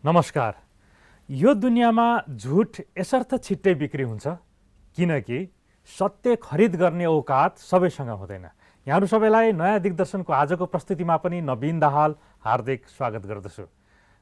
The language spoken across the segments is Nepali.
नमस्कार। यो दुनियाँमा झुट यसर्थ छिट्टै बिक्री हुन्छ किनकि सत्य खरिद गर्ने औकात सबैसँग हुँदैन। यहाँहरू सबैलाई नयाँ दिग्दर्शनको आजको प्रस्तुतिमा पनि नवीन दाहाल हार्दिक स्वागत गर्दछु।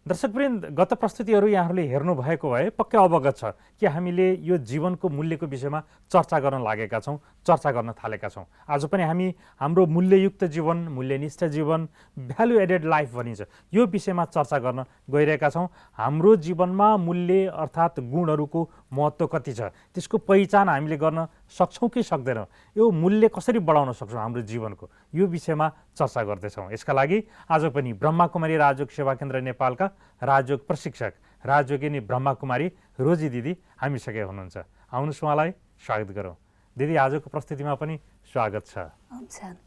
दर्शकवृन्द, गत प्रस्तुतिहरू यहाँहरूले हेर्नुभएको भए पक्कै अवगत छ कि हामीले यो जीवनको मूल्यको विषयमा चर्चा गर्न लागेका छौँ, चर्चा गर्न थालेका छौँ। आज पनि हामी हाम्रो मूल्ययुक्त जीवन, मूल्यनिष्ठ जीवन, भ्यालु एडेड लाइफ भनिन्छ, यो विषयमा चर्चा गर्न गइरहेका छौँ। हाम्रो जीवनमा मूल्य अर्थात् गुणहरूको महत्त्व कति छ, त्यसको पहिचान हामीले गर्न सक्छौँ कि सक्दैनौँ, यो मूल्य कसरी बढाउन सक्छौँ हाम्रो जीवनको, यो विषयमा चर्चा गर्दैछौँ। यसका लागि आज पनि ब्रह्माकुमारी राजयोग सेवा केन्द्र नेपालका राजयोग प्रशिक्षक राजयोगिनी ब्रह्माकुमारी रोजी दिदी हामीसँगै हुनुहुन्छ। आउनुहोस्, उहाँलाई स्वागत गरौँ। दिदी, आजको प्रस्तुतिमा पनि स्वागत छ।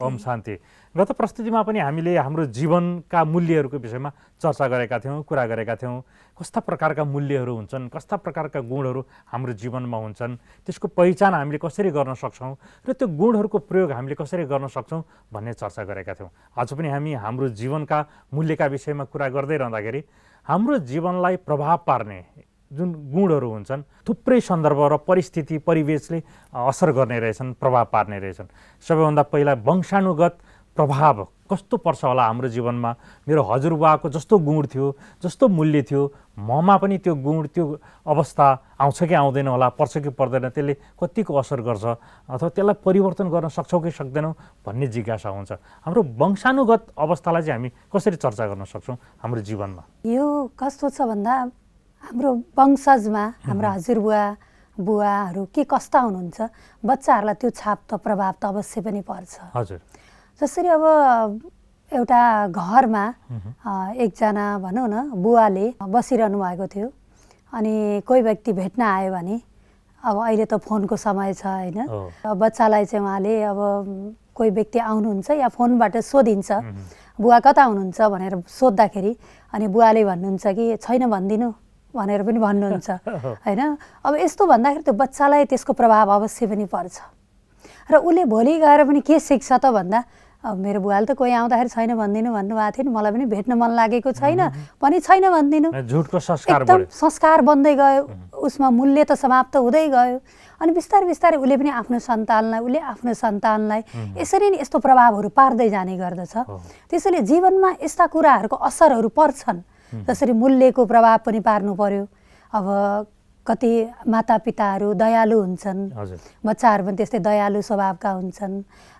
ओम शान्ति। गत प्रस्तुतिमा पनि हामीले हाम्रो जीवनका मूल्यहरूको विषयमा चर्चा गरेका थियौँ, कुरा गरेका थियौँ। कस्ता प्रकारका मूल्यहरू हुन्छन्, कस्ता प्रकारका गुणहरू हाम्रो जीवनमा हुन्छन्, त्यसको पहिचान हामीले कसरी गर्न सक्छौँ र त्यो गुणहरूको प्रयोग हामीले कसरी गर्न सक्छौँ भन्ने चर्चा गरेका थियौँ। आज पनि हामी हाम्रो जीवनका मूल्यका विषयमा कुरा गर्दै रहँदाखेरि हाम्रो जीवनलाई प्रभाव पार्ने जुन गुणहरू हुन्छन्, थुप्रै सन्दर्भ र परिस्थिति परिवेशले असर गर्ने रहेछन्, प्रभाव पार्ने रहेछन्। सबैभन्दा पहिला वंशानुगत प्रभाव कस्तो पर्छ होला हाम्रो जीवनमा। मेरो हजुरबुवाको जस्तो गुण थियो, जस्तो मूल्य थियो, ममा पनि त्यो गुण, त्यो अवस्था आउँछ कि आउँदैन होला, पर्छ कि पर्दैन, त्यसले कतिको असर गर्छ अथवा त्यसलाई परिवर्तन गर्न सक्छौँ कि सक्दैनौँ भन्ने जिज्ञासा हुन्छ। हाम्रो वंशानुगत अवस्थालाई चाहिँ हामी कसरी चर्चा गर्न सक्छौँ हाम्रो जीवनमा? यो कस्तो छ भन्दा हाम्रो वंशजमा हाम्रो हजुरबुवा बुवाहरू के कस्ता हुनुहुन्छ, बच्चाहरूलाई त्यो छाप त प्रभाव त अवश्य पनि पर्छ। हजुर। जसरी अब एउटा घरमा एकजना भनौँ न बुवाले बसिरहनु भएको थियो, अनि कोही व्यक्ति भेट्न आयो भने, अब अहिले त फोनको समय छ होइन, बच्चालाई चाहिँ उहाँले अब कोही व्यक्ति आउनुहुन्छ या फोनबाट सोधिन्छ बुवा कता हुनुहुन्छ भनेर सोद्धाखेरि अनि बुवाले भन्नुहुन्छ कि छैन भनिदिनु भनेर पनि भन्नुहुन्छ होइन। अब यस्तो भन्दाखेरि त्यो बच्चालाई त्यसको प्रभाव अवश्य पनि पर्छ र उसले भोलि गएर पनि के सिक्छ त भन्दा अब मेरो बुवाले त कोही आउँदाखेरि छैन भनिदिनु भन्नुभएको थियो नि, मलाई पनि भेट्न मन लागेको छैन पनि छैन भनिदिनु, झुटको संस्कार एकदम संस्कार बन्दै गयो, उसमा मूल्य त समाप्त हुँदै गयो। अनि बिस्तारै बिस्तारै उसले पनि आफ्नो सन्तानलाई यसरी नै यस्तो प्रभावहरू पार्दै जाने गर्दछ। त्यसैले जीवनमा यस्ता कुराहरूको असरहरू पर्छन्, जसरी मूल्यको प्रभाव पनि पार्नु पर्यो। अब कति मातापिताहरू दयालु हुन्छन्, बच्चाहरू पनि त्यस्तै दयालु स्वभावका हुन्छन्।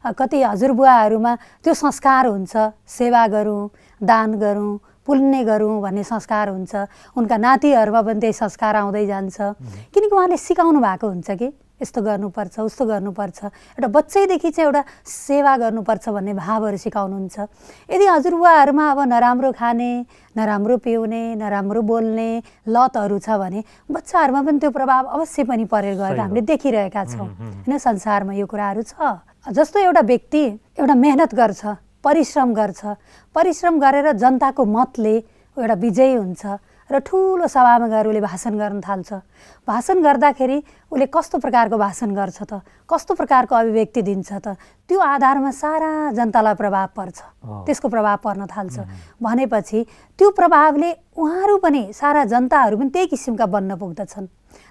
कति हजुरबुवाहरूमा त्यो संस्कार हुन्छ, सेवा गरौँ, दान गरौँ, पुण्य गरौँ भन्ने संस्कार हुन्छ। उनका नातिहरूमा पनि त्यही संस्कार आउँदै जान्छ, किनकि उहाँले सिकाउनु भएको हुन्छ कि यस्तो गर्नुपर्छ, उस्तो गर्नुपर्छ। एउटा बच्चैदेखि चाहिँ एउटा सेवा गर्नुपर्छ भन्ने भावहरू सिकाउनुहुन्छ। यदि हजुरबुवाहरूमा अब नराम्रो खाने, नराम्रो पिउने, नराम्रो बोल्ने लतहरू छ भने बच्चाहरूमा पनि त्यो प्रभाव अवश्य पनि परेर गएको हामीले देखिरहेका छौँ होइन। संसारमा यो कुराहरू छ। जस्तो एउटा व्यक्ति एउटा मेहनत गर्छ, परिश्रम गर्छ, परिश्रम गरेर जनताको मतले एउटा विजयी हुन्छ र ठुलो सभामा गएर उसले भाषण गर्न थाल्छ। भाषण गर्दाखेरि उसले कस्तो प्रकारको भाषण गर्छ त, कस्तो प्रकारको अभिव्यक्ति दिन्छ त, त्यो आधारमा सारा जनतालाई प्रभाव पर्छ, त्यसको प्रभाव पर्न थाल्छ। भनेपछि त्यो प्रभावले उहाँहरू पनि सारा जनताहरू पनि त्यही किसिमका बन्न पुग्दछन्।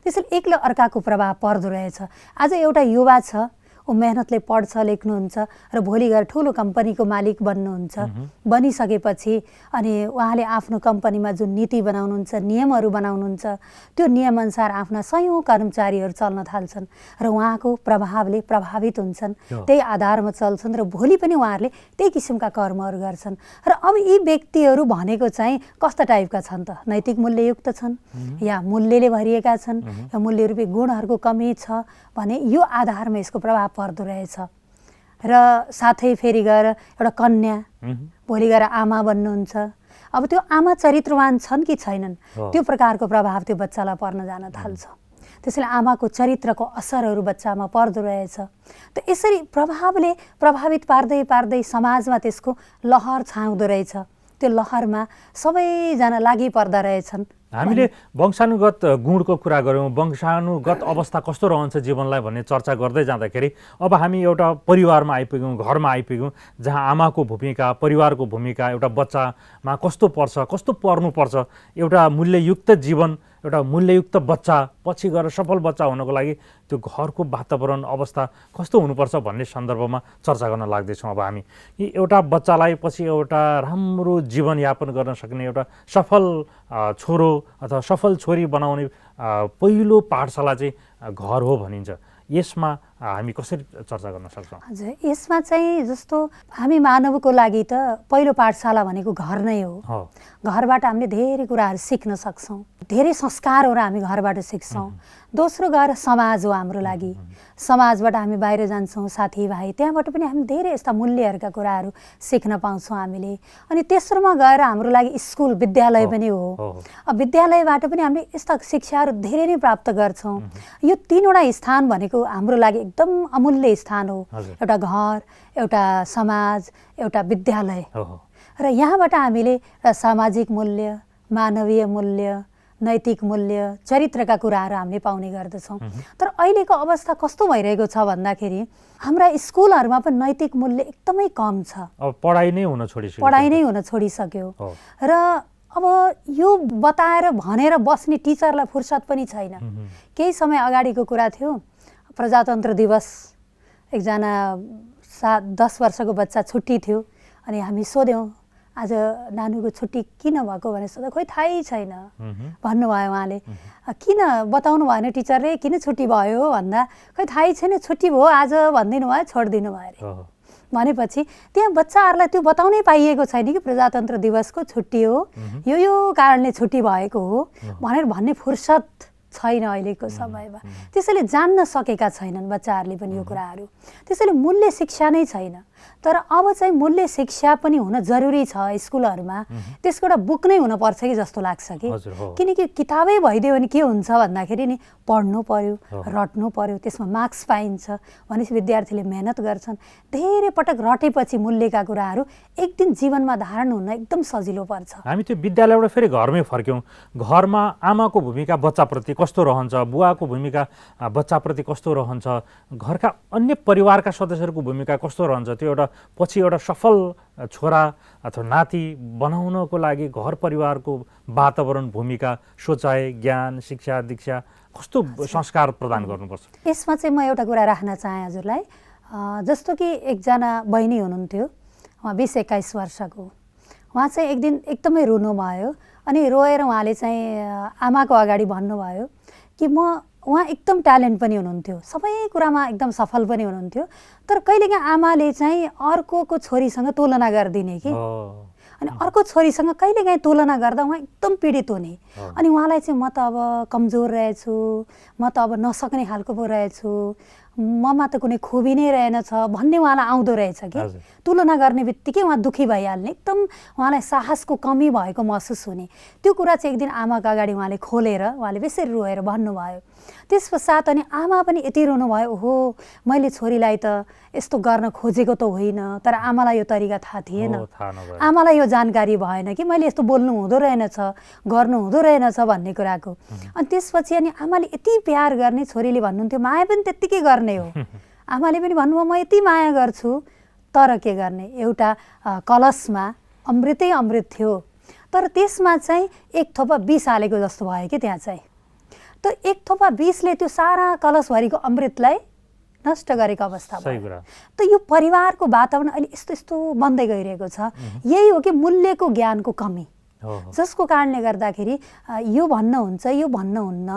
त्यसैले एक्लै अर्काको प्रभाव पर्दो रहेछ। आज एउटा युवा छ, ऊ मेहनतले पढ्छ, लेख्नुहुन्छ र भोलि गएर ठुलो कम्पनीको मालिक बन्नुहुन्छ। बनिसकेपछि अनि उहाँले आफ्नो कम्पनीमा जुन नीति बनाउनुहुन्छ, नियमहरू बनाउनुहुन्छ, त्यो नियमअनुसार आफ्ना सयौँ कर्मचारीहरू चल्न थाल्छन् र उहाँको प्रभावले प्रभावित हुन्छन्, त्यही आधारमा चल्छन् र भोलि पनि उहाँहरूले त्यही किसिमका कर्महरू गर्छन्। र अब यी व्यक्तिहरू भनेको चाहिँ कस्ता टाइपका छन् त, नैतिक मूल्ययुक्त छन् या मूल्यले भरिएका छन् या मूल्यरूपी गुणहरूको कमी छ भने यो आधारमा यसको प्रभाव पर्दो रहेछ। र साथै फेरि गएर एउटा कन्या भोलि गएर आमा बन्नुहुन्छ। अब त्यो आमा चरित्रवान छन् कि छैनन्, त्यो प्रकारको प्रभाव त्यो बच्चालाई पर्न जान थाल्छ। त्यसैले आमाको चरित्रको असरहरू बच्चामा पर्दो रहेछ। त यसरी प्रभावले प्रभावित पार्दै पार्दै समाजमा त्यसको लहर छाउँदो रहेछ। त्यो लहरमा सबैजना लागि पर्दा रहेछन्। हामीले वंशानुगत गुणको कुरा गऱ्यौँ, वंशानुगत अवस्था कस्तो रहन्छ जीवनलाई भन्ने चर्चा गर्दै जाँदाखेरि अब हामी एउटा परिवारमा आइपुग्यौँ, घरमा आइपुग्यौँ, जहाँ आमाको भूमिका, परिवारको भूमिका एउटा बच्चामा कस्तो पर्छ, कस्तो पर्नुपर्छ, एउटा मूल्ययुक्त जीवन, एउटा मूल्ययुक्त बच्चा पछि गएर सफल बच्चा हुनको लागि त्यो घरको वातावरण अवस्था कस्तो हुनुपर्छ भन्ने सन्दर्भमा चर्चा गर्न लाग्दैछौँ। अब हामी एउटा बच्चालाई पछि एउटा राम्रो जीवनयापन गर्न सक्ने एउटा सफल छोरो अथवा सफल छोरी बनाउने पहिलो पाठशाला चाहिँ घर हो भनिन्छ। यसमा हामी कसरी चर्चा गर्न सक्छौँ? हजुर, यसमा चाहिँ जस्तो हामी मानवको लागि त पहिलो पाठशाला भनेको घर नै हो। घरबाट हामीले धेरै कुराहरू सिक्न सक्छौँ, धेरै संस्कारहरू हामी घरबाट सिक्छौँ। दोस्रो गएर समाज हो हाम्रो लागि। समाजबाट हामी बाहिर जान्छौँ, साथीभाइ, त्यहाँबाट पनि हामी धेरै यस्ता मूल्यहरूका कुराहरू सिक्न पाउँछौँ हामीले। अनि तेस्रोमा गएर हाम्रो लागि स्कुल, विद्यालय पनि हो। विद्यालयबाट पनि हामीले यस्ता शिक्षाहरू धेरै नै प्राप्त गर्छौँ। यो तीनवटा स्थान भनेको हाम्रो लागि एकदम अमूल्य स्थान हो। एउटा घर, एउटा समाज, एउटा विद्यालय। र यहाँबाट हामीले सामाजिक मूल्य, मानवीय मूल्य, नैतिक मूल्य, चरित्रका कुराहरू हामीले पाउने गर्दछौँ। तर अहिलेको अवस्था कस्तो भइरहेको छ भन्दाखेरि हाम्रा स्कुलहरूमा पनि नैतिक मूल्य एकदमै कम छ। पढाइ नै हुन छोडिसक्यो। र अब यो बताएर भनेर बस्ने टिचरलाई फुर्सद पनि छैन। केही समय अगाडिको कुरा थियो, प्रजातन्त्र दिवस, एकजना 10 वर्षको बच्चा छुट्टी थियो अनि हामी सोध्यौँ आज नानुको छुट्टी किन भएको भनेर सोध्दा खोइ थाहै छैन भन्नुभयो उहाँले। किन बताउनु भएन टिचरले, किन छुट्टी भयो भन्दा खोइ थाहै छैन, छुट्टी भयो आज भनिदिनु भयो, छोडिदिनु भयो अरे। भनेपछि त्यहाँ बच्चाहरूलाई त्यो बताउनै पाइएको छैन कि प्रजातन्त्र दिवसको छुट्टी हो, यो कारणले छुट्टी भएको हो भनेर भन्ने फुर्सद छैन अहिलेको समयमा। त्यसैले जान्न सकेका छैनन् बच्चाहरूले पनि यो कुराहरू। त्यसैले मूल्य शिक्षा नै छैन। तर अब चाहिँ मूल्य शिक्षा पनि हुन जरुरी छ स्कुलहरूमा। त्यसको एउटा बुक नै हुनुपर्छ कि जस्तो लाग्छ कि। किनकि किताबै भइदियो भने के हुन्छ भन्दाखेरि नि पढ्नु पर्यो, रट्नु पर्यो, त्यसमा मार्क्स पाइन्छ भनेपछि विद्यार्थीले मेहनत गर्छन्। धेरै पटक रटेपछि मूल्यका कुराहरू एक दिन जीवनमा धारण हुन एकदम सजिलो पर्छ। हामी त्यो विद्यालयबाट फेरि घरमै फर्क्यौँ। घरमा आमाको भूमिका बच्चाप्रति कस्तो रहन्छ, बुवाको भूमिका बच्चाप्रति कस्तो रहन्छ, घरका अन्य परिवारका सदस्यहरूको भूमिका कस्तो रहन्छ, त्यो एउटा पछि एउटा सफल छोरा अथवा नाति बनाउनको लागि घर परिवारको वातावरण, भूमिका, सोचाइ, ज्ञान, शिक्षा, दीक्षा कस्तो संस्कार प्रदान गर्नुपर्छ? यसमा चाहिँ म एउटा कुरा राख्न चाहेँ हजुरलाई। जस्तो कि एकजना बहिनी हुनुहुन्थ्यो, उहाँ 20-21 वर्षको। उहाँ चाहिँ एक दिन एकदमै रुनुभयो अनि रोएर उहाँले चाहिँ आमाको अगाडि भन्नुभयो कि उहाँ एकदम ट्यालेन्ट पनि हुनुहुन्थ्यो, सबै कुरामा एकदम सफल पनि हुनुहुन्थ्यो, तर कहिलेकाहीँ आमाले चाहिँ अर्कोको छोरीसँग तुलना गरिदिने कि। अनि अर्को छोरीसँग कहिलेकाहीँ तुलना गर्दा उहाँ एकदम पीडित हुने। अनि उहाँलाई चाहिँ म त अब कमजोर रहेछु, म त अब नसक्ने खालको पो रहेछु, ममा त कुनै खुबी नै रहेनछ भन्ने उहाँलाई आउँदो रहेछ कि। तुलना गर्ने बित्तिकै उहाँ दुःखी भइहाल्ने, एकदम उहाँलाई साहसको कमी भएको महसुस हुने। त्यो कुरा चाहिँ एक दिन आमाको अगाडि उहाँले खोलेर उहाँले बेसरी रोएर भन्नुभयो। त्यस पश्चात अनि आमा पनि यति रोनुभयो, ओहो मैले छोरीलाई त यस्तो गर्न खोजेको त होइन, तर आमालाई यो तरिका थाहा थिएन, आमालाई यो जानकारी भएन कि मैले यस्तो बोल्नु हुँदो रहेनछ, गर्नु हुँदो रहेनछ भन्ने कुराको। अनि त्यसपछि अनि आमाले यति प्यार गर्ने, छोरीले भन्नुहुन्थ्यो माया पनि त्यत्तिकै गर्ने हो। आमाले पनि भन्नुभयो म यति माया गर्छु, तर के गर्ने, एउटा कलशमा अमृतै अमृत थियो, तर त्यसमा चाहिँ एक थोपा विष हालेको जस्तो भयो कि त्यहाँ चाहिँ। त एक थोपा विषले त्यो सारा कलशभरिको अमृतलाई नष्ट गरेको अवस्था भयो। त यो परिवारको वातावरण अहिले यस्तो यस्तो बन्दै गइरहेको छ। यही हो कि मूल्यको ज्ञानको कमी, जसको कारणले गर्दाखेरि यो भन्न हुन्छ, यो भन्न हुन्न,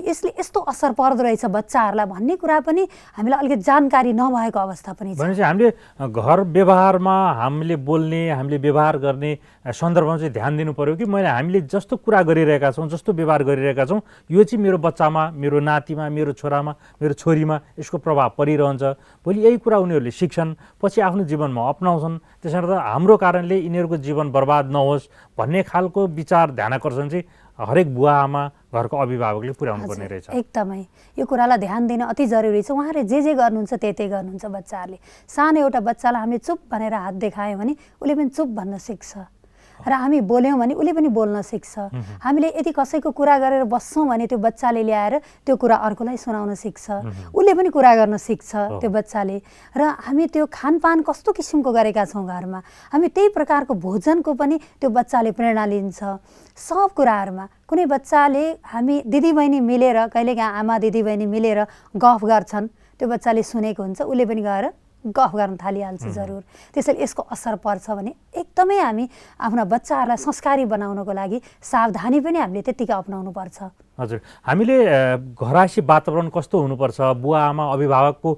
यसले यस्तो असर पर्दो रहेछ बच्चाहरूलाई भन्ने कुरा पनि हामीलाई अलिकति जानकारी नभएको अवस्था पनि छ। भनेपछि हामीले घर व्यवहारमा हामीले बोल्ने, हामीले व्यवहार गर्ने सन्दर्भमा चाहिँ ध्यान दिनु पर्यो कि हामीले जस्तो कुरा गरिरहेका छौँ, जस्तो व्यवहार गरिरहेका छौँ, यो चाहिँ मेरो बच्चामा, मेरो नातिमा, मेरो छोरामा, मेरो छोरीमा यसको प्रभाव परिरहन्छ। भोलि यही कुरा उनीहरूले सिक्छन्, पछि आफ्नो जीवनमा अपनाउँछन्। त्यसो गर्दा हाम्रो कारणले यिनीहरूको जीवन बर्बाद नहोस् भन्ने खालको विचार ध्यानाकर्षण चाहिँ हरेक बुवा आमा, घरको अभिभावकले पुर्याउनु पर्ने रहेछ। एकदमै यो कुरालाई ध्यान दिन अति जरुरी छ। उहाँहरूले जे गर्नुहुन्छ त्यही गर्नुहुन्छ। बच्चाहरूले सानो एउटा बच्चालाई हामीले चुप भनेर हात देखायो भने उसले पनि चुप भन्न सिक्छ। र हामी बोल्यौँ भने उसले पनि बोल्न सिक्छ। हामीले यदि कसैको कुरा गरेर बस्छौँ भने त्यो बच्चाले ल्याएर त्यो कुरा अर्कोलाई सुनाउन सिक्छ, उसले पनि कुरा गर्न सिक्छ त्यो बच्चाले। र हामी त्यो खानपान कस्तो किसिमको गरेका छौँ घरमा, हामी त्यही प्रकारको भोजनको पनि त्यो बच्चाले प्रेरणा लिन्छ। सब कुराहरूमा कुनै बच्चाले हामी दिदीबहिनी मिलेर कहिलेकाहीँ आमा दिदीबहिनी मिलेर गफ गर्छन्, त्यो बच्चाले सुनेको हुन्छ, उसले पनि गएर गफ गर्न थालिहाल्छ जरुर। त्यसैले यसको असर पर्छ भने एकदमै हामी आफ्ना बच्चाहरूलाई संस्कारी बनाउनको लागि सावधानी पनि हामीले त्यत्तिकै अपनाउनु पर्छ। हजुर, हामीले घरायसी वातावरण कस्तो हुनुपर्छ, बुवा आमा अभिभावकको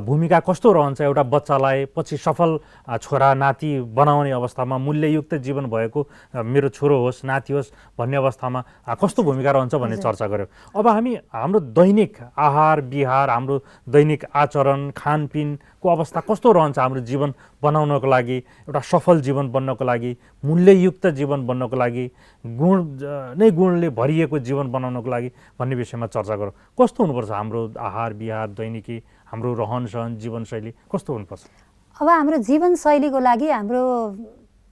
भूमिका कस्तो रहन्छ एउटा बच्चालाई पछि सफल छोरा नाति बनाउने अवस्थामा, मूल्ययुक्त जीवन भएको मेरो छोरो होस् नाति होस् भन्ने अवस्थामा कस्तो भूमिका रहन्छ भन्ने चर्चा गऱ्यौँ। अब हामी हाम्रो दैनिक आहार विहार, हाम्रो दैनिक आचरण खानपिनको अवस्था कस्तो रहन्छ हाम्रो जीवन बनाउनको लागि, एउटा सफल जीवन बन्नको लागि, मूल्ययुक्त जीवन बन्नको लागि, गुणले भरिएको जीवन बनाउनको लागि भन्ने विषयमा चर्चा गरौँ। कस्तो हुनुपर्छ हाम्रो आहार विहार दैनिकी, हाम्रो रहनसहन जीवनशैली कस्तो हुनुपर्छ? अब हाम्रो जीवनशैलीको लागि हाम्रो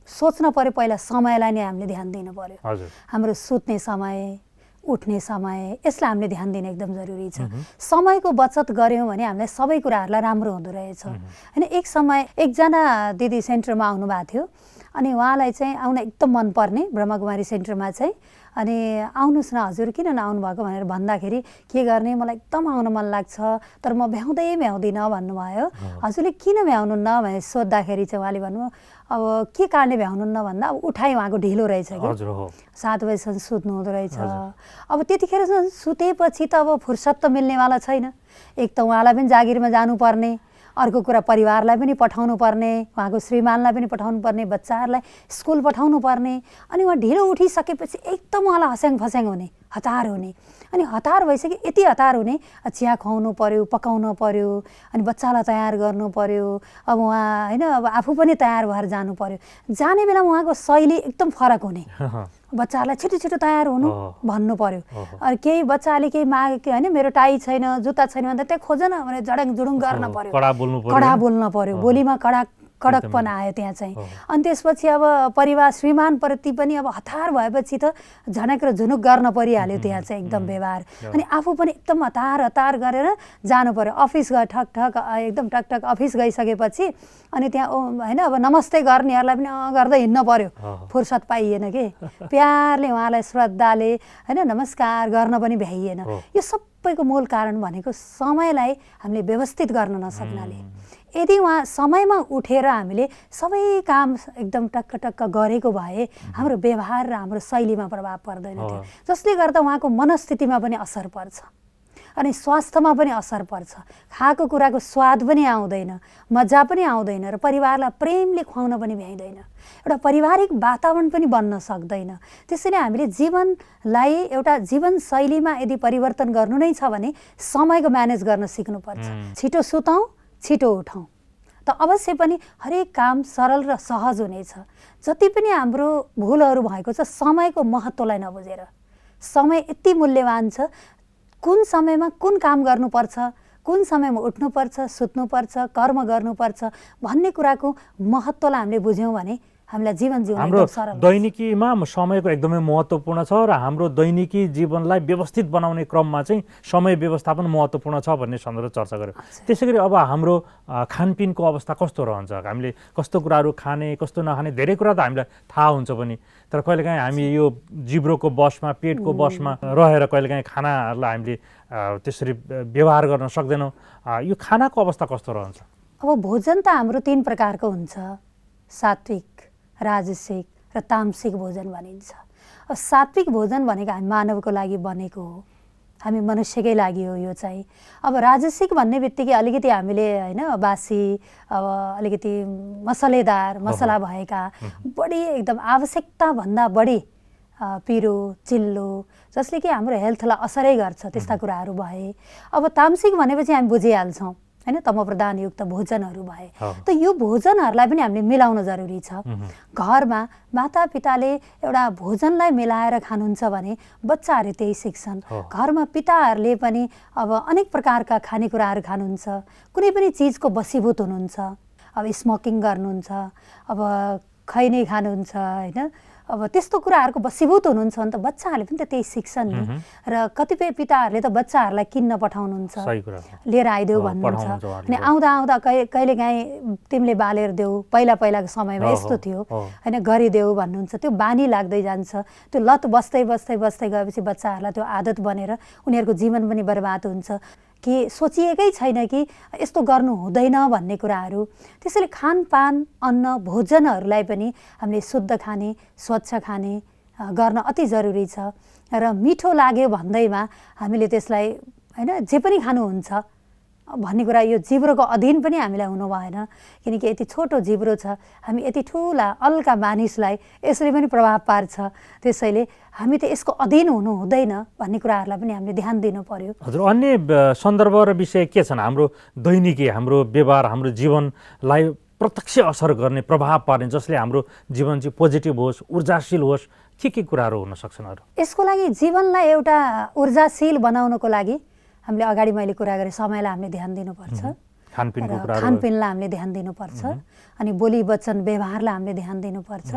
सोच्न पर्यो पहिला समयलाई नै हामीले ध्यान दिनु पर्यो। हजुर, हाम्रो सुत्ने समय, उठ्ने समय, यसलाई हामीले ध्यान दिनु एकदम जरुरी छ। समयको बचत गऱ्यौँ भने हामीलाई सबै कुराहरूलाई राम्रो हुँदो रहेछ होइन। एक समय एकजना दिदी सेन्टरमा आउनुभएको थियो, अनि उहाँलाई चाहिँ आउन एकदम मनपर्ने ब्रह्मकुमारी सेन्टरमा चाहिँ। अनि आउनुहोस् न हजुर, किन नआउनु भएको भनेर भन्दाखेरि के गर्ने, मलाई एकदम आउन मन लाग्छ तर म भ्याउँदिनँ भन्नुभयो। हजुरले किन भ्याउनुहुन्न भनेर सोद्धाखेरि चाहिँ उहाँले भन्नुभयो अब के कारणले भ्याउनुहुन्न भन्दा अब उठाइ उहाँको ढिलो रहेछ कि 7 बजीसम्म सुत्नु हुँदो रहेछ। अब त्यतिखेर सुतेपछि त अब फुर्सद त मिल्नेवाला छैन। एक त उहाँलाई पनि जागिरमा जानुपर्ने, अर्को कुरा परिवारलाई पनि पठाउनु पर्ने, उहाँको श्रीमानलाई पनि पठाउनु पर्ने, बच्चाहरूलाई स्कुल पठाउनु पर्ने। अनि उहाँ ढिलो उठिसकेपछि एकदम उहाँलाई हस्याङ फस्याङ हुने, हतार हुने। अनि हतार भइसक्यो, यति हतार हुने, चिया खुवाउनु पर्यो, पकाउनु पर्यो, अनि बच्चालाई तयार गर्नु पर्यो। अब उहाँ होइन अब आफू पनि तयार भएर जानु पर्यो। जाने बेलामा उहाँको शैली एकदम फरक हुने, बच्चाहरूलाई छिटो छिटो तयार हुनु भन्नु पर्यो। अनि केही बच्चाले केही मागे होइन मेरो टाई छैन जुत्ता छैन भन्दा त्यहाँ खोज न भनेर जडाङ जुडुङ गर्न पर्यो, कडा बोल्न पर्यो, बोलीमा कडकपन आयो त्यहाँ चाहिँ। अनि त्यसपछि अब परिवार श्रीमानप्रति पनि अब हतार भएपछि त झनक र झुनुक गर्न परिहाल्यो त्यहाँ चाहिँ एकदम व्यवहार। अनि आफू पनि एकदम हतार गरेर जानु पर्यो। अफिस गए ठक एकदम टक अफिस गइसकेपछि अनि त्यहाँ होइन अब नमस्ते गर्नेहरूलाई पनि गर्दै हिँड्न पर्यो, फुर्सद पाइएन कि प्यारले उहाँलाई श्रद्धाले होइन नमस्कार गर्न पनि भ्याइएन। यो सबैको मूल कारण भनेको समयलाई हामीले व्यवस्थित गर्न नसक्नाले। यदि उहाँ समयमा उठेर हामीले सबै काम एकदम टक्क गरेको भए हाम्रो व्यवहार र हाम्रो शैलीमा प्रभाव पर्दैन थियो, जसले गर्दा उहाँको मनस्थितिमा पनि असर पर्छ अनि स्वास्थ्यमा पनि असर पर्छ। खाएको कुराको स्वाद पनि आउँदैन, मजा पनि आउँदैन र परिवारलाई प्रेमले खुवाउन पनि भ्याइँदैन, एउटा पारिवारिक वातावरण पनि बन्न सक्दैन। त्यसैले हामीले जीवनलाई एउटा जीवनशैलीमा यदि परिवर्तन गर्नु नै छ भने समयको म्यानेज गर्न सिक्नुपर्छ। छिटो सुतौँ, छिटो उठौँ, त अवश्य पनि हरेक काम सरल र सहज हुनेछ। जति पनि हाम्रो भुलहरू भएको छ समयको महत्त्वलाई नबुझेर। समय यति मूल्यवान छ, कुन समयमा कुन काम गर्नुपर्छ, कुन समयमा उठ्नुपर्छ, सुत्नुपर्छ, कर्म गर्नुपर्छ भन्ने कुराको महत्त्वलाई हामीले बुझ्यौँ भने हामीलाई जीवन जिउन एकदम सरल। दैनिकीमा समयको एकदमै महत्त्वपूर्ण छ र हाम्रो दैनिकी जीवनलाई व्यवस्थित बनाउने क्रममा चाहिँ समय व्यवस्थापन महत्त्वपूर्ण छ भन्ने सन्दर्भमा चर्चा गऱ्यौँ। त्यसैगरी अब हाम्रो खानपिनको अवस्था कस्तो रहन्छ, हामीले कस्तो कुराहरू खाने कस्तो नखाने धेरै कुरा त हामीलाई थाहा हुन्छ पनि, तर कहिलेकाहीँ हामी यो जिब्रोको बसमा पेटको बसमा रहेर कहिलेकाहीँ खानाहरूलाई हामीले त्यसरी व्यवहार गर्न सक्दैनौँ। यो खानाको अवस्था कस्तो रहन्छ? अब भोजन त हाम्रो 3 प्रकारको हुन्छ, सात्विक, राजसिक र तामसिक भोजन भनिन्छ। अब सात्विक भोजन भनेको हामी मानवको लागि बनेको हो, हामी मनुष्यकै लागि हो यो चाहिँ। अब राजसिक भन्ने बित्तिकै अलिकति हामीले होइन बासी अब अलिकति मसलेदार मसला भएका बढी एकदम आवश्यकताभन्दा बढी पिरो चिल्लो जसले कि हाम्रो हेल्थलाई असरै गर्छ त्यस्ता कुराहरू भए। अब तामसिक भनेपछि हामी बुझिहाल्छौँ होइन तमप्रधानयुक्त भोजनहरू भए। त यो भोजनहरूलाई पनि हामीले मिलाउन जरुरी छ। घरमा मातापिताले एउटा भोजनलाई मिलाएर खानुहुन्छ भने बच्चाहरू त्यही सिक्छन्। घरमा पिताहरूले पनि अब अनेक प्रकारका खानेकुराहरू खानुहुन्छ, कुनै पनि चिजको बसीभूत हुनुहुन्छ, अब स्मोकिङ गर्नुहुन्छ, अब खैनी खानुहुन्छ होइन। अब त्यस्तो कुराहरूको बसीभूत हुनुहुन्छ भने त बच्चाहरूले पनि त त्यही सिक्छन् नि। र कतिपय पिताहरूले त बच्चाहरूलाई किन्न पठाउनुहुन्छ, लिएर आइदेऊ भन्नुहुन्छ। अनि आउँदा आउँदा कहिलेकाहीँ तिमीले बालेर देऊ, पहिलाको समयमा यस्तो थियो होइन, गरिदेऊ भन्नुहुन्छ। त्यो बानी लाग्दै जान्छ। त्यो लत बस्दै गएपछि बच्चाहरूलाई त्यो आदत बनेर उनीहरूको जीवन पनि बर्बाद हुन्छ कि सोचिएकै छैन कि यस्तो गर्नु हुँदैन भन्ने कुराहरू। त्यसैले खानपान, अन्न, भोजनहरूलाई पनि हामीले शुद्ध खाने, स्वच्छ खाने गर्न अति जरुरी छ। र मिठो लाग्यो भन्दैमा हामीले त्यसलाई होइन जे पनि खानुहुन्छ भन्ने कुरा, यो जिब्रोको अधीन पनि हामीलाई हुनु भएन। किनकि यति छोटो जिब्रो छ, हामी यति ठुला अल्का मानिसलाई यसरी पनि प्रभाव पार्छ। त्यसैले हामी त यसको अधीन हुनु हुँदैन भन्ने कुराहरूलाई पनि हामीले ध्यान दिनु पर्यो। हजुर, अन्य सन्दर्भ र विषय के छन् हाम्रो दैनिकी, हाम्रो व्यवहार, हाम्रो जीवनलाई प्रत्यक्ष असर गर्ने, प्रभाव पार्ने, जसले हाम्रो जीवन चाहिँ पोजिटिभ होस्, ऊर्जाशील होस्? के कुराहरू हुन सक्छन् अरू? यसको लागि जीवनलाई एउटा ऊर्जाशील बनाउनको लागि हामीले अगाडि मैले कुरा गरेँ, समयलाई हामीले ध्यान दिनुपर्छ, खानपिनलाई हामीले ध्यान दिनुपर्छ, अनि बोली वचन व्यवहारलाई हामीले ध्यान दिनुपर्छ,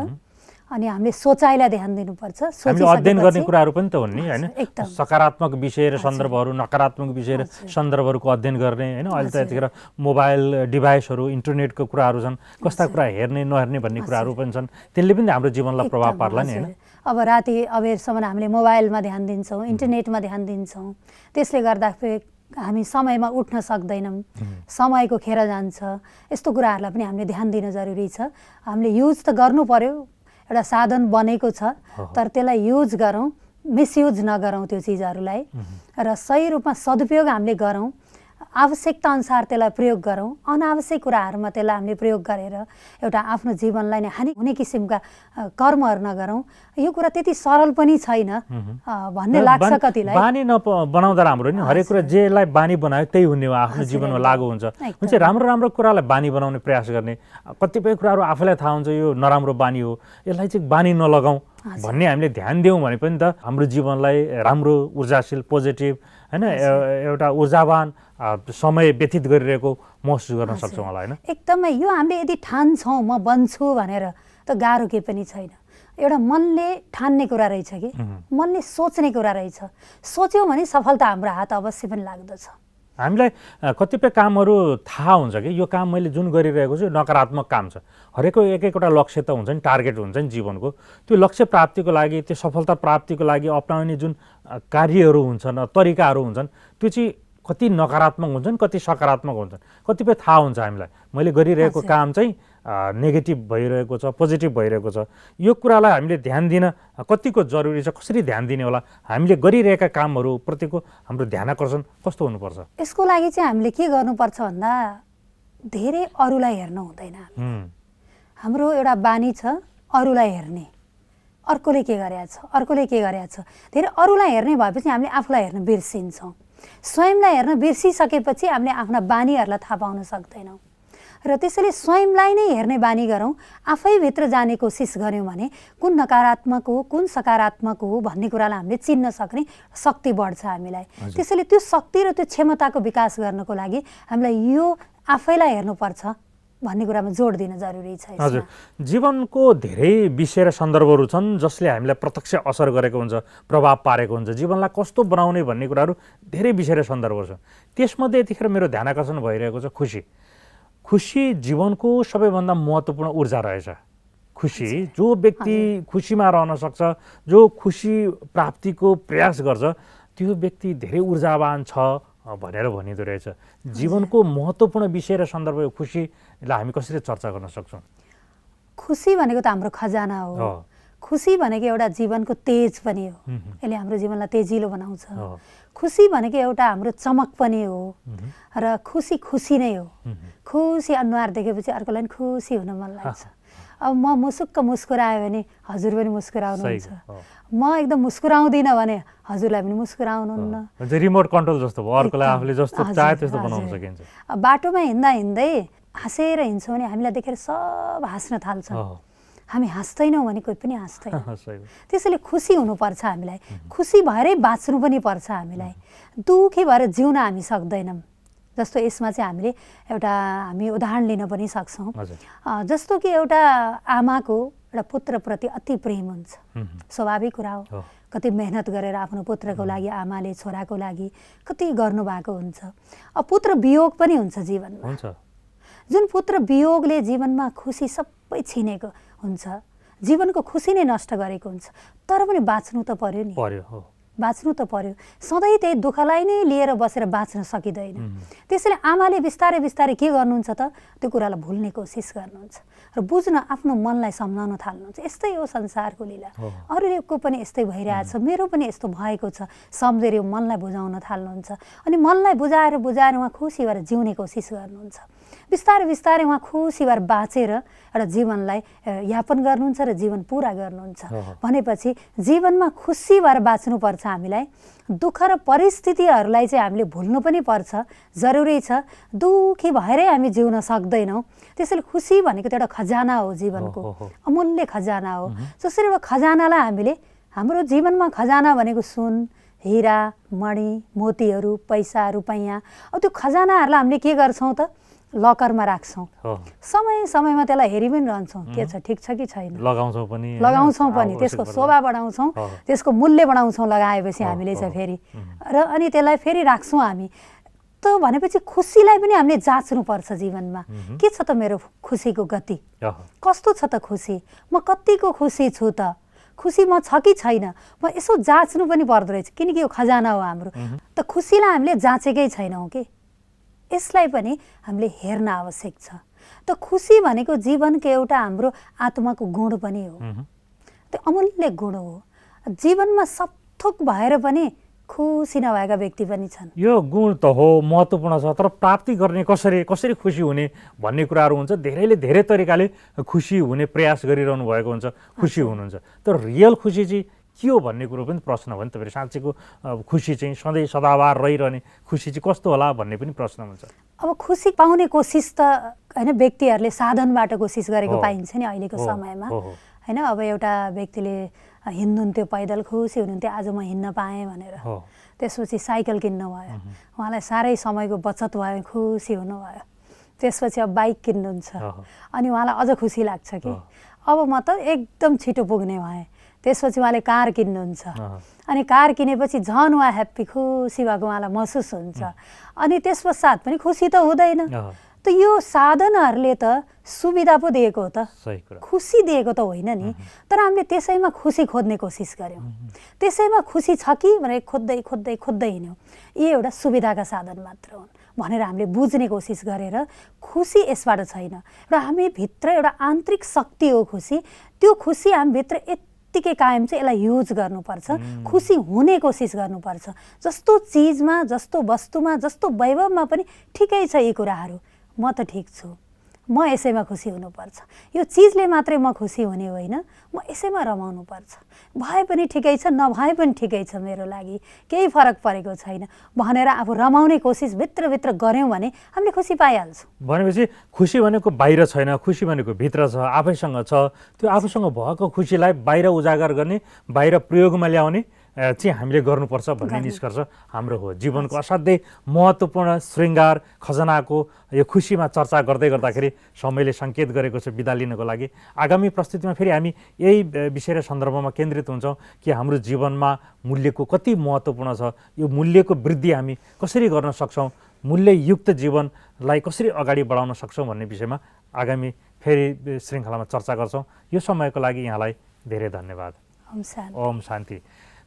अनि हामीले सोचाइलाई ध्यान दिनुपर्छ। अध्ययन गर्ने कुराहरू पनि त हुन् नि होइन, सकारात्मक विषय र सन्दर्भहरू, नकारात्मक विषय र सन्दर्भहरूको अध्ययन गर्ने होइन। अहिले त यतिखेर मोबाइल डिभाइसहरू, इन्टरनेटको कुराहरू छन्, कस्ता कुरा हेर्ने नहेर्ने भन्ने कुराहरू पनि छन्, त्यसले पनि हाम्रो जीवनलाई प्रभाव पार्ला नि होइन। अब राति अबेरसम्म हामीले मोबाइलमा ध्यान दिन्छौँ, इन्टरनेटमा ध्यान दिन्छौँ, त्यसले गर्दाखेरि हामी समयमा उठ्न सक्दैनौँ, समयको खेर जान्छ। यस्तो कुराहरूलाई पनि हामीले ध्यान दिन जरुरी छ। हामीले युज त गर्नु पर्यो, एउटा साधन बनेको छ, तर त्यसलाई युज गरौँ, मिसयुज नगरौँ त्यो चिजहरूलाई, र सही रूपमा सदुपयोग हामीले गरौँ, आवश्यकता अनुसार त्यसलाई प्रयोग गरौँ। अनावश्यक कुराहरूमा त्यसलाई हामीले प्रयोग गरेर एउटा आफ्नो जीवनलाई नै हानि हुने किसिमका कर्महरू नगरौँ। यो कुरा त्यति सरल पनि छैन भन्ने लाग्छ कतिलाई। बानी बनाउँदा राम्रो नि, हरेक कुरा जेलाई बानी बनायो त्यही हुने हो, आफ्नो जीवनमा लागु हुन्छ। हुन्छ, राम्रो कुरालाई बानी बनाउने प्रयास गर्ने। कतिपय कुराहरू आफैलाई थाहा हुन्छ यो नराम्रो बानी हो, यसलाई चाहिँ बानी नलगाउँ भन्ने हामीले ध्यान दियौँ भने पनि त हाम्रो जीवनलाई राम्रो, ऊर्जाशील, पोजिटिभ होइन, एउटा ऊर्जावान समय व्यतीत गरिरहेको महसुस गर्न सक्छौँ होला होइन। एकदमै यो हामीले यदि ठान्छौँ म बन्छु भनेर त गाह्रो केही पनि छैन। एउटा मनले ठान्ने कुरा रहेछ कि मनले सोच्ने कुरा रहेछ। सोच्यौँ भने सफलता हाम्रो हात अवश्य पनि लाग्दछ। हामीलाई कतिपय कामहरू थाहा हुन्छ कि यो काम मैले जुन गरिरहेको छु नकारात्मक काम छ। हरेकको एकवटा लक्ष्य त हुन्छ नि, टार्गेट हुन्छ नि जीवनको। त्यो लक्ष्य प्राप्तिको लागि, त्यो सफलता प्राप्तिको लागि अप्नाउने जुन कार्यहरू हुन्छन्, तरिकाहरू हुन्छन्, त्यो चाहिँ कति नकारात्मक हुन्छन्, कति सकारात्मक हुन्छन्। कतिपय थाहा हुन्छ हामीलाई मैले गरिरहेको काम चाहिँ नेगेटिभ भइरहेको छ, पोजिटिभ भइरहेको छ। यो कुरालाई हामीले ध्यान दिन कतिको जरुरी छ, कसरी ध्यान दिने होला? हामीले गरिरहेका कामहरू प्रतिको हाम्रो ध्यान आकर्षण कस्तो हुनुपर्छ? यसको लागि चाहिँ हामीले के गर्नुपर्छ भन्दा धेरै अरूलाई हेर्नु हुँदैन। हाम्रो एउटा बानी छ अरूलाई हेर्ने, अर्कोले के गरेछ। धेरै अरूलाई हेर्ने भएपछि हामीले आफूलाई हेर्न बिर्सिन्छौँ। स्वयंलाई हेर्न बिर्सिसकेपछि हामीले आफ्ना बानीहरूलाई थाहा पाउन सक्दैनौँ। र त्यसैले स्वयंलाई नै हेर्ने बानी गरौँ, आफैभित्र जाने कोसिस गऱ्यौँ भने कुन नकारात्मक हो, कुन सकारात्मक हो भन्ने कुरालाई हामीले चिन्न सक्ने शक्ति बढ्छ हामीलाई। त्यसैले त्यो शक्ति र त्यो क्षमताको विकास गर्नको लागि हामीलाई यो आफैलाई हेर्नुपर्छ भन्ने कुरामा जोड दिन जरुरी छ। हजुर, जीवनको धेरै विषय र सन्दर्भहरू छन् जसले हामीलाई प्रत्यक्ष असर गरेको हुन्छ, प्रभाव पारेको हुन्छ। जीवनलाई कस्तो बनाउने भन्ने कुराहरू धेरै विषय र सन्दर्भहरू छन्। त्यसमध्ये यतिखेर मेरो ध्यान आकर्षण भइरहेको छ खुसी। खुसी जीवनको सबैभन्दा महत्त्वपूर्ण ऊर्जा रहेछ। खुसी, जो व्यक्ति खुसीमा रहन सक्छ, जो खुसी प्राप्तिको प्रयास गर्छ, त्यो व्यक्ति धेरै ऊर्जावान छ भनेर भनिँदो रहेछ। जीवनको महत्त्वपूर्ण विषय र सन्दर्भ खुसीलाई हामी कसरी चर्चा गर्न सक्छौँ? खुसी भनेको त हाम्रो खजाना हो। खुसी भनेको एउटा जीवनको तेज पनि हो, यसले हाम्रो जीवनलाई तेजिलो बनाउँछ। खुसी भनेको एउटा हाम्रो चमक पनि हो, र खुसी नै हो। खुसी अनुहार देखेपछि अर्कोलाई पनि खुसी हुन मन लाग्छ। अब म मुसुक्क मुस्कुरायो भने हजुर पनि मुस्कुराउनुहुन्छ, म एकदम मुस्कुराउँदिनँ भने हजुरलाई पनि मुस्कुराउनुहुन्न। रिमोट कन्ट्रोल जस्तो भयो, अर्कोलाई आफूले जस्तो चाहे त्यस्तो बनाउन सकिन्छ। बाटोमा हिँड्दै हाँसेर हिँड्छौँ भने हामीलाई देखेर सब हाँस्न थाल्छन्, हामी हाँस्दैनौँ भने कोही पनि हाँस्दैन। त्यसैले खुसी हुनुपर्छ हामीलाई, खुसी भएरै बाँच्नु पनि पर्छ हामीलाई। दुःखी भएर जिउन हामी सक्दैनौँ। जस्तो यसमा चाहिँ हामी उदाहरण लिन पनि सक्छौँ। हजुर। जस्तो कि एउटा आमाको एउटा पुत्रप्रति अति प्रेम हुन्छ, स्वाभाविक कुरा हो। कति मेहनत गरेर आफ्नो पुत्रको लागि आमाले छोराको लागि कति गर्नुभएको हुन्छ। अब पुत्र वियोग पनि हुन्छ जीवनमा, जुन पुत्र वियोगले जीवनमा खुसी सबै छिनेको हुन्छ, जीवनको खुसी नै नष्ट गरेको हुन्छ। तर पनि बाँच्नु त पर्यो नि, बाँच्नु त पर्यो। सधैँ त्यही दुःखलाई नै लिएर बसेर बाँच्न सकिँदैन। त्यसैले आमाले बिस्तारै बिस्तारै के गर्नुहुन्छ त, त्यो कुरालाई भुल्ने कोसिस गर्नुहुन्छ र बुझ्न आफ्नो मनलाई सम्झाउन थाल्नुहुन्छ। यस्तै हो संसारको लीला, अरूको पनि यस्तै भइरहेछ, मेरो पनि यस्तो भएको छ, सम्झेर मनलाई बुझाउन थाल्नुहुन्छ। अनि मनलाई बुझाएर उहाँ खुसी भएर जिउने कोसिस गर्नुहुन्छ। बिस्तारै बिस्तारै उहाँ खुसी भएर बाँचेर एउटा जीवनलाई यापन गर्नुहुन्छ र जीवन पुरा गर्नुहुन्छ। भनेपछि जीवनमा खुसी भएर बाँच्नुपर्छ। हामीलाई दुःख र परिस्थितिहरूलाई चाहिँ हामीले भुल्नु पनि पर्छ, जरुरी छ। दुःखी भएरै हामी जिउन सक्दैनौँ। त्यसैले खुसी भनेको त एउटा खजाना हो, जीवनको अमूल्य खजाना हो। जसरी अब खजानालाई हामीले, हाम्रो जीवनमा खजाना भनेको सुन, हिरा, मणि, मोतीहरू, पैसा, रुपैयाँ, अब त्यो खजानाहरूलाई हामीले के गर्छौँ त, लकरमा राख्छौँ। समय समयमा त्यसलाई हेरि पनि रहन्छौँ, के छ, ठिक छ कि छैन, लगाउँछौँ पनि, त्यसको शोभा बढाउँछौँ, त्यसको मूल्य बढाउँछौँ लगाएपछि हामीले चाहिँ फेरि, र अनि त्यसलाई फेरि राख्छौँ हामी। त भनेपछि खुसीलाई पनि हामीले जाँच्नुपर्छ जीवनमा। के छ त मेरो खुसीको गति, कस्तो छ त खुसी, म कतिको खुसी छु त, खुसी म छ कि छैन, म यसो जाँच्नु पनि पर्दो रहेछ। किनकि यो खजाना हो हाम्रो। त खुसीलाई हामीले जाँचेकै छैनौँ कि, यसलाई पनि हामीले हेर्न आवश्यक छ। त खुसी भनेको जीवनको एउटा हाम्रो आत्माको गुण पनि हो, त्यो अमूल्य गुण हो। जीवनमा सब थोक भएर पनि खुसी नभएका व्यक्ति पनि छन्। यो गुण त हो, महत्त्वपूर्ण छ, तर प्राप्ति गर्ने कसरी खुसी हुने भन्ने कुराहरू हुन्छ। धेरैले धेरै तरिकाले खुसी हुने प्रयास गरिरहनु भएको हुन्छ, खुसी हुनुहुन्छ। तर रियल खुसी चाहिँ के हो भन्ने कुरो पनि प्रश्न हो नि। तपाईँ साँच्चीको खुसी चाहिँ सधैँ सदाबार रहिरहने खुसी चाहिँ कस्तो होला भन्ने पनि प्रश्न हुन्छ। अब खुसी पाउने कोसिस त होइन, व्यक्तिहरूले साधनबाट कोसिस गरेको पाइन्छ नि अहिलेको समयमा होइन। अब एउटा व्यक्तिले हिँड्नुहुन्थ्यो, पैदल खुसी हुनुहुन्थ्यो, आज म हिँड्न पाएँ भनेर। त्यसपछि साइकल किन्नु भयो, उहाँलाई साह्रै समयको बचत भयो, खुसी हुनुभयो। त्यसपछि अब बाइक किन्नुहुन्छ, अनि उहाँलाई अझ खुसी लाग्छ कि अब म त एकदम छिटो पुग्ने भएँ। त्यसपछि उहाँले कार किन्नुहुन्छ, अनि कार किनेपछि झन् उहाँ ह्याप्पी, खुसी भएको उहाँलाई महसुस हुन्छ। अनि त्यस पश्चात पनि खुसी त हुँदैन। त यो साधनहरूले त सुविधा पो दिएको हो त, खुसी दिएको त होइन नि। तर हामीले त्यसैमा खुसी खोज्ने कोसिस गऱ्यौँ, त्यसैमा खुसी छ कि भनेर खोज्दै खोज्दै खोज्दै हिँड्यौँ। यी एउटा सुविधाका साधन मात्र हुन् भनेर हामीले बुझ्ने कोसिस गरेर खुसी यसबाट छैन। र हामी भित्र एउटा आन्तरिक शक्ति हो खुसी। त्यो खुसी हामीभित्र यत्तिकै कायम चाहिँ यसलाई युज गर्नुपर्छ, खुसी हुने कोसिस गर्नुपर्छ। जस्तो चिजमा, जस्तो वस्तुमा, जस्तो वैभवमा पनि ठिकै छ यी कुराहरू, म त ठिक छु, म यसैमा खुसी हुनुपर्छ। यो चिजले मात्रै म खुसी हुने होइन, म यसैमा रमाउनु पर्छ। भए पनि ठिकै छ, नभए पनि ठिकै छ, मेरो लागि केही फरक परेको छैन भनेर आफू रमाउने कोसिस भित्रभित्र गऱ्यौँ भने हामीले खुसी पाइहाल्छौँ। भनेपछि खुसी भनेको बाहिर छैन, खुसी भनेको भित्र छ, आफैसँग छ। त्यो आफूसँग भएको खुसीलाई बाहिर उजागर गर्ने, बाहिर प्रयोगमा ल्याउने चाहिँ हामीले गर्नुपर्छ भन्ने निष्कर्ष हाम्रो हो। जीवनको असाध्यै महत्त्वपूर्ण श्रृङ्गार खजनाको यो खुसीमा चर्चा गर्दै गर्दाखेरि समयले सङ्केत गरेको छ बिदा लिनको लागि। आगामी प्रस्तुतिमा फेरि हामी यही विषय र सन्दर्भमा केन्द्रित हुन्छौँ कि हाम्रो जीवनमा मूल्यको कति महत्त्वपूर्ण छ, यो मूल्यको वृद्धि हामी कसरी गर्न सक्छौँ, मूल्ययुक्त जीवनलाई कसरी अगाडि बढाउन सक्छौँ भन्ने विषयमा आगामी फेरि श्रृङ्खलामा चर्चा गर्छौँ। यो समयको लागि यहाँलाई धेरै धन्यवाद। ओम शान्ति।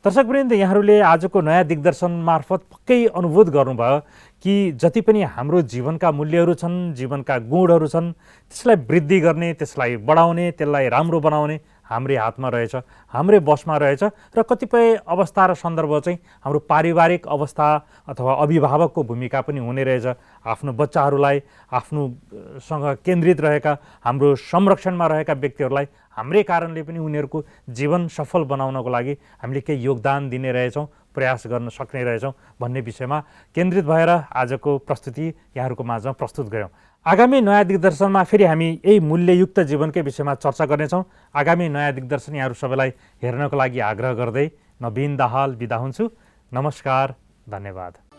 दर्शकवृन्द, यहाँहरूले आजको नयाँ दिग्दर्शन मार्फत पक्कै अनुभूत गर्नुभयो कि जति पनि हाम्रो जीवनका मूल्यहरू छन्, जीवनका गुणहरू छन्, त्यसलाई वृद्धि गर्ने, त्यसलाई बढाउने, त्यसलाई राम्रो बनाउने हाम्रै हातमा रहेछ, हाम्रै बसमा रहेछ। र कतिपय अवस्था र सन्दर्भ चाहिँ हाम्रो पारिवारिक अवस्था अथवा अभिभावकको भूमिका पनि हुने रहेछ। आफ्नो बच्चाहरूलाई, आफ्नोसँग केन्द्रित रहेका, हाम्रो संरक्षणमा रहेका व्यक्तिहरूलाई हाम्रै कारणले पनि उनीहरूको जीवन सफल बनाउनको लागि हामीले केही योगदान दिने रहेछौँ, प्रयास गर्न सक्ने रहेछौँ भन्ने विषयमा केन्द्रित भएर आजको प्रस्तुति यहाँहरूको माझमा प्रस्तुत गऱ्यौँ। आगामी नयाँ दिग्दर्शनमा फेरि हामी यही मूल्ययुक्त जीवनकै विषयमा चर्चा गर्नेछौँ। आगामी नयाँ दिग्दर्शन यहाँहरू सबैलाई हेर्नको लागि आग्रह गर्दै नवीन दाहाल बिदा हुन्छु। नमस्कार, धन्यवाद।